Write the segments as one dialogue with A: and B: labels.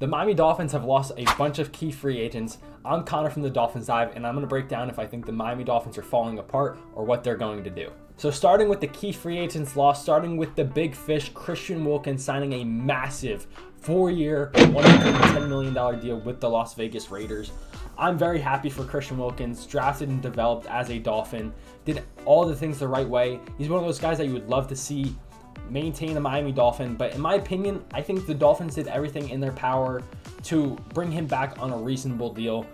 A: The Miami Dolphins have lost a bunch of key free agents. I'm Connor from the Dolphins Dive, and I'm going to break down if I think the Miami Dolphins are falling apart or what they're going to do. So starting with the key free agents lost, starting with the big fish, Christian Wilkins signing a massive 4-year, $110 million deal with the Las Vegas Raiders. I'm very happy for Christian Wilkins, drafted and developed as a Dolphin, did all the things the right way. He's one of those guys that you would love to see maintain a Miami Dolphin, but in my opinion, I think the Dolphins did everything in their power to bring him back on a reasonable deal.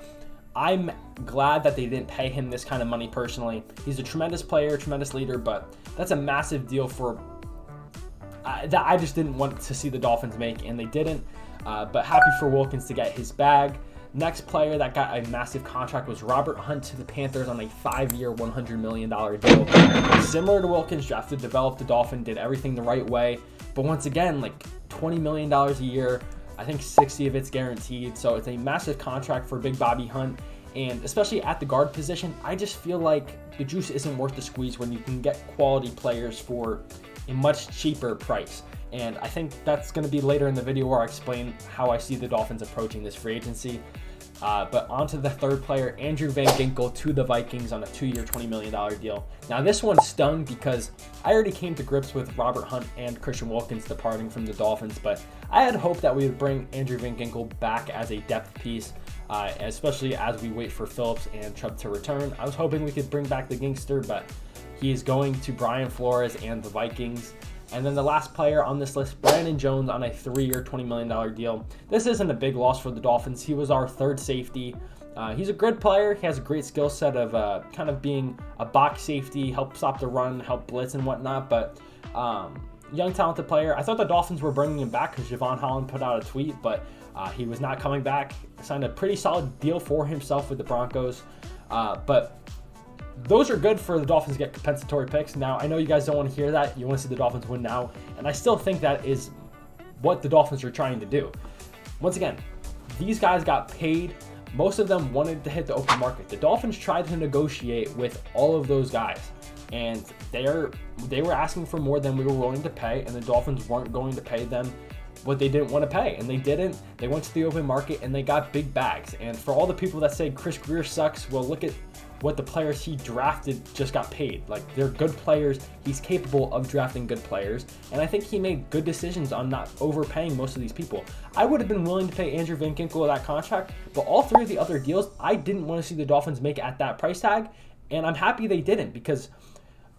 A: I'm glad that they didn't pay him this kind of money personally. He's a tremendous player, tremendous leader, but that's a massive deal for that I just didn't want to see the Dolphins make, and they didn't. But happy for Wilkins to get his bag. Next player that got a massive contract was Robert Hunt to the Panthers on a 5-year, $100 million deal. Similar to Wilkins, drafted, developed the Dolphin, did everything the right way. But once again, like $20 million a year, I think 60 of it's guaranteed. So it's a massive contract for Big Bobby Hunt. And especially at the guard position, I just feel like the juice isn't worth the squeeze when you can get quality players for a much cheaper price. And I think that's going to be later in the video where I explain how I see the Dolphins approaching this free agency. But on to the third player, Andrew Van Ginkel to the Vikings on a 2-year, $20 million deal. Now this one stung because I already came to grips with Robert Hunt and Christian Wilkins departing from the Dolphins, but I had hoped that we would bring Andrew Van Ginkel back as a depth piece, especially as we wait for Phillips and Chubb to return. I was hoping we could bring back the Gangster, but he is going to Brian Flores and the Vikings. And then the last player on this list, Brandon Jones on a 3-year, $20 million deal. This isn't a big loss for the Dolphins. He was our third safety. He's a good player. He has a great skill set of kind of being a box safety, help stop the run, help blitz and whatnot. But young, talented player. I thought the Dolphins were bringing him back because Javon Holland put out a tweet, but he was not coming back. Signed a pretty solid deal for himself with the Broncos. But those are good for the Dolphins to get compensatory picks. Now, I know you guys don't want to hear that. You want to see the Dolphins win now. And I still think that is what the Dolphins are trying to do. Once again, these guys got paid. Most of them wanted to hit the open market. The Dolphins tried to negotiate with all of those guys. And they were asking for more than we were willing to pay. And the Dolphins weren't going to pay them what they didn't want to pay. And they didn't. They went to the open market and they got big bags. And for all the people that say Chris Greer sucks, well, look at what the players he drafted just got paid. Like, they're good players. He's capable of drafting good players. And I think he made good decisions on not overpaying most of these people. I would have been willing to pay Andrew Van Ginkel that contract, but all three of the other deals, I didn't want to see the Dolphins make at that price tag. And I'm happy they didn't, because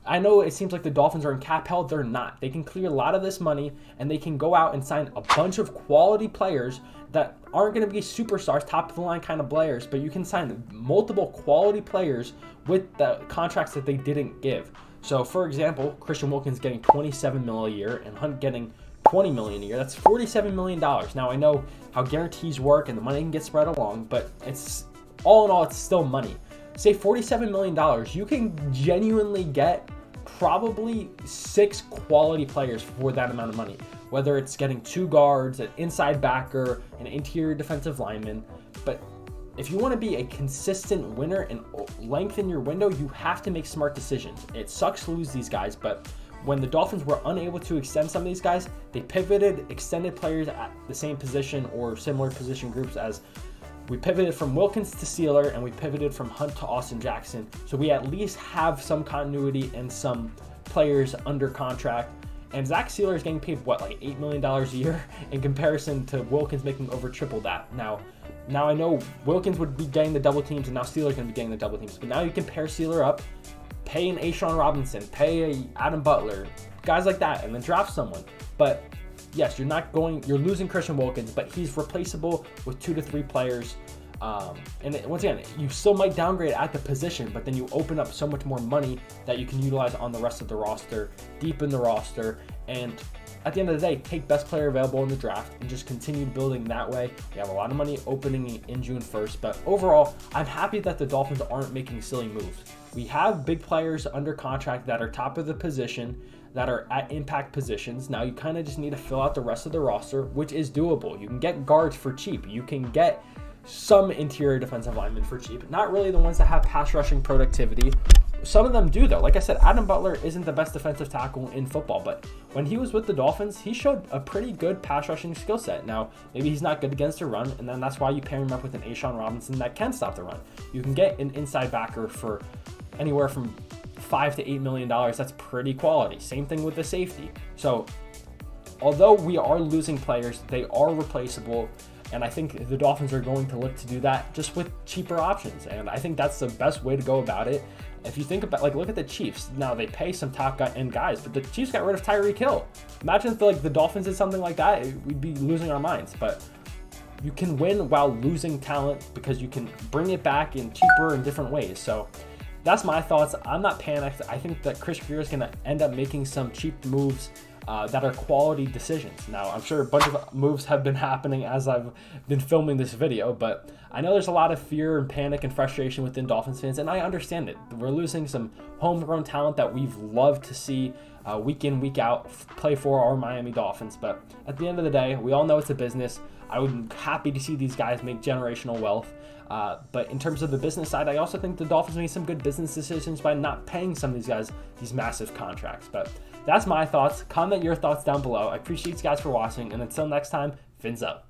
A: I know it seems like the Dolphins are in cap hell. They're not. They can clear a lot of this money, and they can go out and sign a bunch of quality players that aren't going to be superstars, top-of-the-line kind of players, but you can sign multiple quality players with the contracts that they didn't give. So, for example, Christian Wilkins getting $27 million a year and Hunt getting $20 million a year. That's $47 million. Now, I know how guarantees work and the money can get spread along, but it's all in all, it's still money. Say $47 million, you can genuinely get probably 6 quality players for that amount of money, whether it's getting 2 guards, an inside backer, an interior defensive lineman. But if you want to be a consistent winner and lengthen your window, you have to make smart decisions. It sucks to lose these guys, but when the Dolphins were unable to extend some of these guys, they pivoted, extended players at the same position or similar position groups. As we pivoted from Wilkins to Sealer, and we pivoted from Hunt to Austin Jackson. So we at least have some continuity and some players under contract. And Zach Sealer is getting paid, what, like $8 million a year in comparison to Wilkins making over triple that. Now I know Wilkins would be getting the double teams, and now Sealer's going to be getting the double teams. But now you can pair Sealer up, pay an A'Shawn Robinson, pay a Adam Butler, guys like that, and then draft someone. But yes, you're losing Christian Wilkins, but he's replaceable with 2 to 3 players. And once again, you still might downgrade at the position, but then you open up so much more money that you can utilize on the rest of the roster, deepen the roster, and at the end of the day, take best player available in the draft and just continue building that way. We have a lot of money opening in June 1st, but overall, I'm happy that the Dolphins aren't making silly moves. We have big players under contract that are top of the position, that are at impact positions. Now you kind of just need to fill out the rest of the roster, which is doable. You can get guards for cheap. You can get some interior defensive linemen for cheap. Not really the ones that have pass rushing productivity, Some of them do, though. Like I said, Adam Butler isn't the best defensive tackle in football, but when he was with the Dolphins, he showed a pretty good pass rushing skill set. Now, maybe he's not good against a run, and then that's why you pair him up with an A'Shawn Robinson that can stop the run. You can get an inside backer for anywhere from $5 to $8 million. That's pretty quality. Same thing with the safety. So, although we are losing players, they are replaceable. And I think the Dolphins are going to look to do that just with cheaper options. And I think that's the best way to go about it. If you think about, like, look at the Chiefs. Now, they pay some top end guys, but the Chiefs got rid of Tyreek Hill. Imagine if, like, the Dolphins did something like that, we'd be losing our minds. But you can win while losing talent because you can bring it back in cheaper and different ways. So that's my thoughts. I'm not panicked. I think that Chris Grier is going to end up making some cheap moves that are quality decisions. Now, I'm sure a bunch of moves have been happening as I've been filming this video, but I know there's a lot of fear and panic and frustration within Dolphins fans, and I understand it. We're losing some homegrown talent that we've loved to see week in, week out play for our Miami Dolphins, but at the end of the day, we all know it's a business. I would be happy to see these guys make generational wealth. But in terms of the business side, I also think the Dolphins made some good business decisions by not paying some of these guys these massive contracts. But that's my thoughts. Comment your thoughts down below. I appreciate you guys for watching, and until next time, fins up.